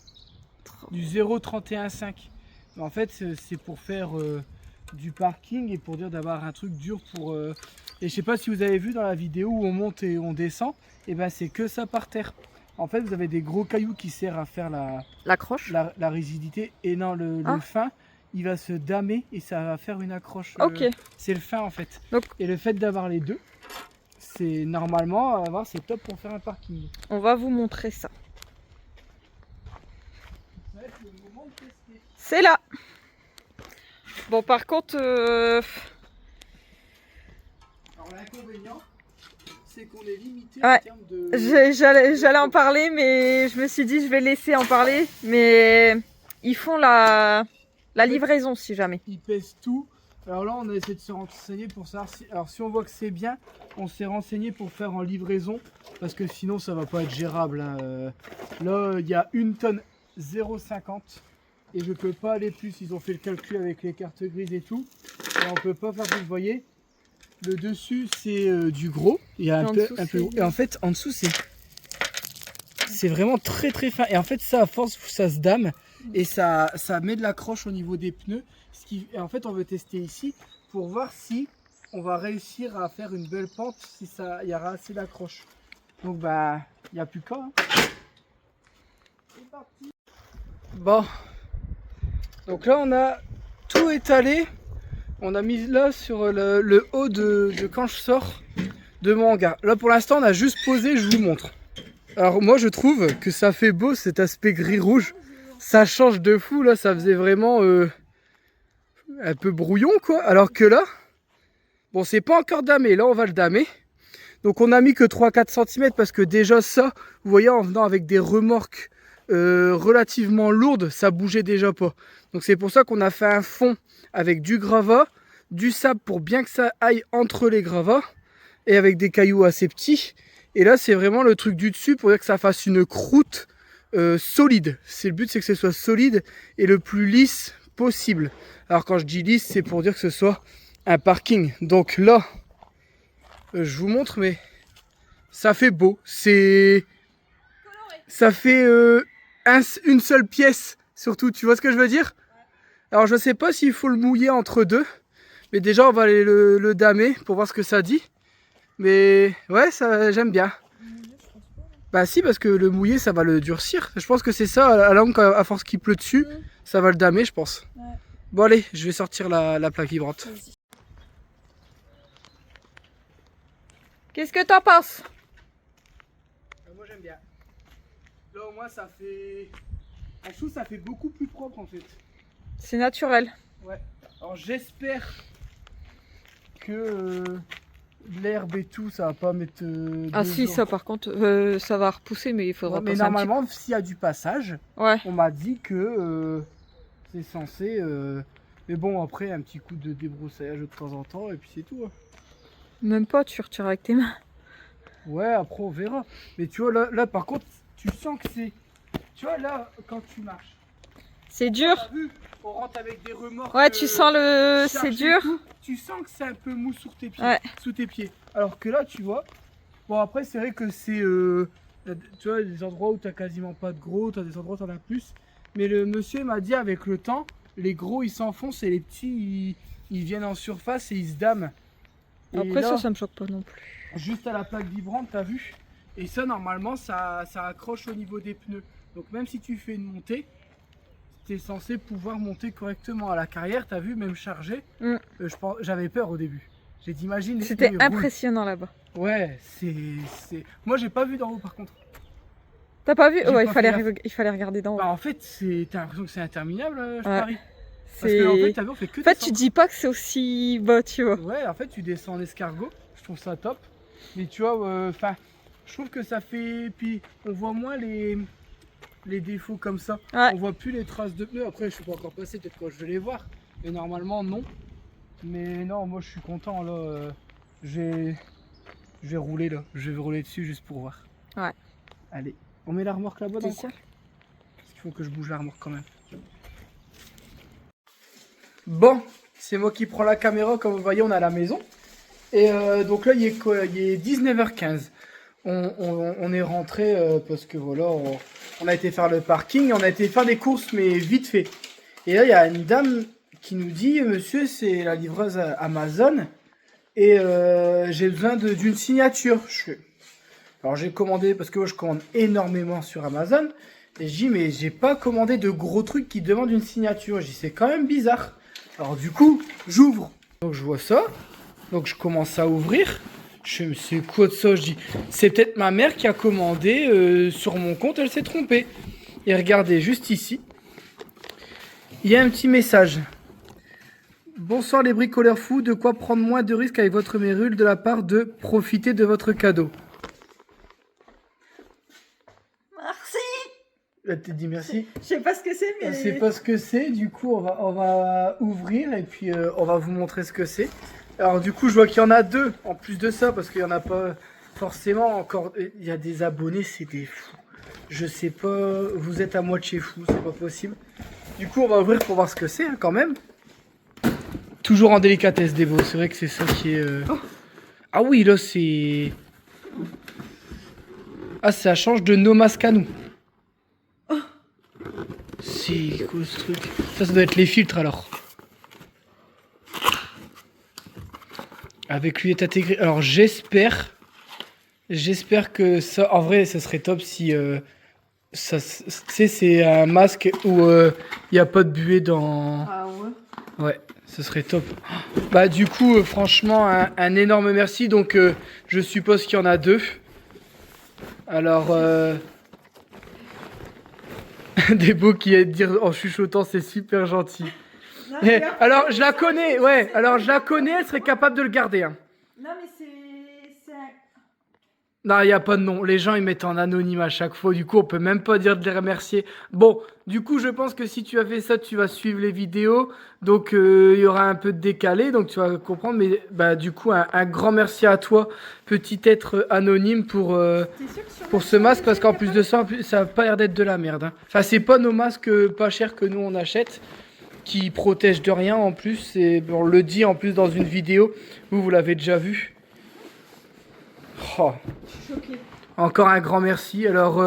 du 0,315. En fait c'est pour faire du parking et pour dire d'avoir un truc dur pour... Et je sais pas si vous avez vu dans la vidéo où on monte et on descend, et ben c'est que ça par terre. En fait vous avez des gros cailloux qui servent à faire L'accroche. la rigidité, et non le fin il va se damer et ça va faire une accroche. Ok. C'est le fin en fait. Donc, et le fait d'avoir les deux, c'est normalement c'est top pour faire un parking. on va vous montrer ça. Ça va être le moment de tester. C'est là. Bon, par contre, Alors l'inconvénient, c'est qu'on est limité en termes de... j'allais en parler, mais je me suis dit je vais laisser en parler. Mais ils font la livraison si jamais. Ils pèsent tout. Alors là, on a essayé de se renseigner pour savoir si... Alors si on voit que c'est bien, on s'est renseigné pour faire en livraison, parce que sinon ça va pas être gérable. Hein. Là, il y a 1 tonne 0,50 et je peux pas aller plus. Ils ont fait le calcul avec les cartes grises et tout. Et on peut pas faire plus, vous voyez. Le dessus, c'est du gros. Il y a un peu gros. Et en fait, en dessous, c'est vraiment très très fin. Et en fait, ça, à force, ça se dame. Et ça met de l'accroche au niveau des pneus. Et en fait, on veut tester ici pour voir si on va réussir à faire une belle pente, si il y aura assez d'accroche. Donc, bah, il n'y a plus qu'à. Hein. C'est parti. Bon. Donc là, on a tout étalé. On a mis là sur le haut de quand je sors de mon hangar. Là, pour l'instant, on a juste posé, je vous montre. Alors, moi, je trouve que ça fait beau cet aspect gris-rouge. Ça change de fou, là, ça faisait vraiment un peu brouillon, quoi. Alors que là, bon, c'est pas encore damé, là, on va le damer. Donc, on a mis que 3-4 cm parce que déjà, ça, vous voyez, en venant avec des remorques relativement lourdes, ça bougeait déjà pas. Donc, c'est pour ça qu'on a fait un fond avec du gravat, du sable pour bien que ça aille entre les gravats et avec des cailloux assez petits. Et là, c'est vraiment le truc du dessus pour dire que ça fasse une croûte solide. C'est le but, c'est que ce soit solide et le plus lisse possible. Alors quand je dis lisse, c'est pour dire que ce soit un parking. Donc là, je vous montre, mais ça fait beau. Ça fait une seule pièce, surtout. Tu vois ce que je veux dire? Alors je sais pas s'il faut le mouiller entre deux, mais déjà on va aller le damer pour voir ce que ça dit. Mais ouais, ça j'aime bien. Bah si, parce que le mouillé ça va le durcir. Je pense que c'est ça, à la longue, à force qu'il pleut dessus, ça va le damer, je pense. Ouais. Bon allez, je vais sortir la plaque vibrante. Qu'est-ce que t'en penses? Moi j'aime bien. Là au moins ça fait... Je trouve que ça fait beaucoup plus propre en fait. C'est naturel. Ouais. Alors j'espère que l'herbe et tout, ça va pas mettre... ah si, ça par contre, ça va repousser, mais il faudra mais normalement, s'il y a du passage, on m'a dit que c'est censé... Mais bon, après, un petit coup de débroussaillage de temps en temps, et puis c'est tout. Hein. Même pas, tu retires avec tes mains. Ouais, après on verra. Mais tu vois, là par contre, tu sens que c'est... Tu vois, là, quand tu marches... C'est dur. Vu, on rentre avec des remorques. Ouais, tu sens le... C'est dur. Tu sens que c'est un peu mou sur tes pieds. Ouais. Sous tes pieds. Alors que là, tu vois... Bon, après, c'est vrai que c'est... tu vois, des endroits où tu n'as quasiment pas de gros, tu as des endroits où tu en as plus. Mais le monsieur m'a dit, avec le temps, les gros, ils s'enfoncent et les petits, ils viennent en surface et ils se dament. Après, là, ça me choque pas non plus. Juste à la plaque vibrante, t'as vu? Et ça, normalement, ça accroche au niveau des pneus. Donc, même si tu fais une montée, tu es censé pouvoir monter correctement. À la carrière, t'as vu, même chargé, j'avais peur au début. J'ai dit, imagine... C'était impressionnant là-bas. Ouais, c'est... Moi, j'ai pas vu d'en haut, par contre. T'as pas vu? Ouais, il fallait regarder d'en haut. Bah, en fait, t'as l'impression que c'est interminable, je parie. Parce que, en fait, t'as vu, on fait que en fait, tu dis pas que c'est aussi bas, tu vois. Ouais, en fait, tu descends en escargot. Je trouve ça top. Mais tu vois, enfin, je trouve que ça fait... Puis, on voit moins les défauts comme ça. Ouais. On voit plus les traces de pneus. Après, je suis pas encore passé, peut-être que je vais les voir. Mais normalement, non. Mais non, moi, je suis content, là. Je vais rouler, là. Je vais rouler dessus juste pour voir. Ouais. Allez, on met la remorque là-bas dans le coin. Parce qu'il faut que je bouge la remorque quand même. Bon, C'est moi qui prends la caméra, comme vous voyez, on est à la maison. Et donc là, il est quoi? Il est 19h15. On est rentré parce que voilà, on a été faire le parking, on a été faire des courses, mais vite fait. Et là, il y a une dame qui nous dit, monsieur, c'est la livreuse Amazon, et j'ai besoin d'une signature. Alors j'ai commandé, parce que moi je commande énormément sur Amazon, et je dis, mais j'ai pas commandé de gros trucs qui demandent une signature. Je dis, c'est quand même bizarre. Alors du coup, j'ouvre. Donc je vois ça, donc je commence à ouvrir. Je me dis, c'est quoi de ça? Je dis, c'est peut-être ma mère qui a commandé sur mon compte, elle s'est trompée. Et regardez, juste ici, il y a un petit message. Bonsoir les bricoleurs fous, de quoi prendre moins de risques avec votre mérule de la part de profiter de votre cadeau. Merci. Elle te dit merci. Je sais pas ce que c'est, mais... Je sais pas ce que c'est, du coup on va ouvrir et puis on va vous montrer ce que c'est. Alors du coup je vois qu'il y en a deux en plus de ça parce qu'il y en a pas forcément encore. Il y a des abonnés, c'est des fous. Je sais pas, vous êtes à moitié fous, c'est pas possible. Du coup on va ouvrir pour voir ce que c'est hein, quand même. Toujours en délicatesse des beaux, c'est vrai que c'est ça qui est... Ah oui là c'est... Ah ça change de nos masques à nous. C'est quoi ce truc? Ça doit être les filtres alors. Avec lui est intégré. Alors j'espère que ça, en vrai, ça serait top si ça, tu sais, c'est un masque où il n'y a pas de buée dans. Ah ouais. Ouais, ce serait top. Bah du coup, franchement, un énorme merci. Donc je suppose qu'il y en a deux. Alors des beaux qui aident dire en chuchotant, c'est super gentil. Non, Alors je la connais, ouais. Alors je la connais, elle serait capable de le garder. Hein. Non, mais c'est un... Non, il n'y a pas de nom. Les gens, ils mettent en anonyme à chaque fois. Du coup, on peut même pas dire de les remercier. Bon, du coup, je pense que si tu as fait ça, tu vas suivre les vidéos. Donc, il y aura un peu de décalé. Donc, tu vas comprendre. Mais bah, du coup, un grand merci à toi, petit être anonyme, pour ce masque. Parce qu'en plus de ça, ça n'a pas l'air d'être de la merde. Hein. Enfin, c'est pas nos masques pas chers que nous, on achète, qui protègent de rien en plus. Et on le dit en plus dans une vidéo. Vous l'avez déjà vu. Oh. Encore un grand merci. Alors,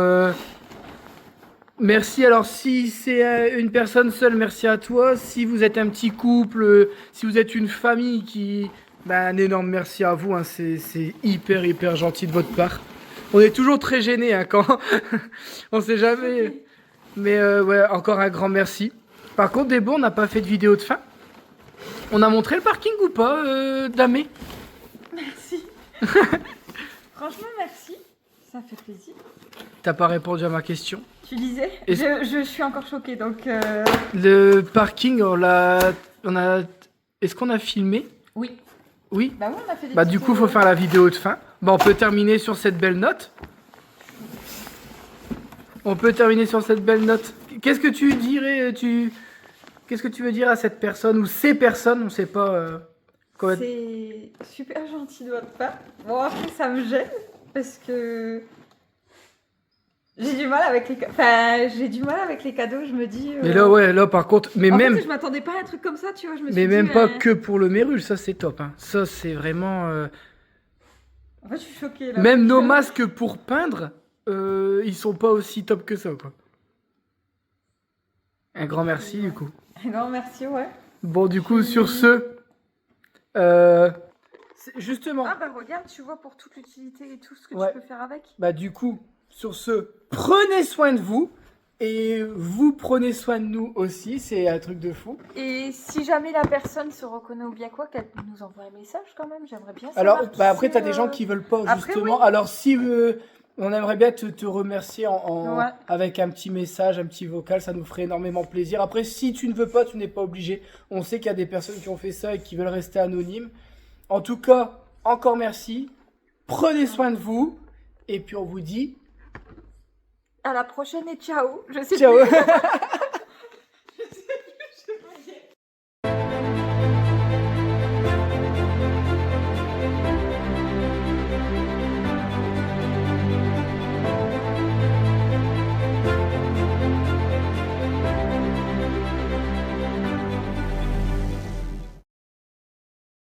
merci. Alors, si c'est une personne seule, merci à toi. Si vous êtes un petit couple, si vous êtes une famille qui... Ben, un énorme merci à vous. Hein. C'est hyper gentil de votre part. On est toujours très gênés hein, quand... on sait jamais... Mais ouais, encore un grand merci. Par contre, des bons, on n'a pas fait de vidéo de fin. On a montré le parking ou pas, Damé? Merci. Franchement, merci. Ça fait plaisir. T'as pas répondu à ma question. Tu disais je suis encore choquée, donc... Le parking, Est-ce qu'on a filmé? Oui. Oui. Bah oui, on a fait des Bah du coup, faut faire la vidéo de fin. Bah on peut terminer sur cette belle note. Qu'est-ce que tu dirais, Qu'est-ce que tu veux dire à cette personne ou ces personnes, on sait pas... C'est super gentil de votre part. Bon, après, ça me gêne parce que j'ai du mal avec les cadeaux. Je me dis. Mais là, ouais, là, par contre, mais en même. fait, je m'attendais pas à un truc comme ça, tu vois. Je me suis mais dit, même pas que pour le Mérule, ça c'est top. Hein. Ça, c'est vraiment. En fait, je suis choquée là. Même nos masques pour peindre, ils sont pas aussi top que ça, quoi. Un grand merci, du coup. Un grand merci, ouais. Bon, du coup, sur ce. Justement. Ah bah regarde, tu vois pour toute l'utilité et tout ce que ouais. tu peux faire avec. Bah du coup, sur ce, prenez soin de vous et vous prenez soin de nous aussi, c'est un truc de fou. Et si jamais la personne se reconnaît ou bien quoi, qu'elle nous envoie un message quand même, j'aimerais bien savoir. Alors, bah après t'as des gens qui veulent pas justement. Après, oui. Alors si on aimerait bien te remercier ouais. Avec un petit message, un petit vocal, ça nous ferait énormément plaisir. Après, si tu ne veux pas, tu n'es pas obligé. On sait qu'il y a des personnes qui ont fait ça et qui veulent rester anonymes. En tout cas, encore merci. Prenez soin de vous. Et puis on vous dit... à la prochaine et ciao. Je sais ciao. Plus.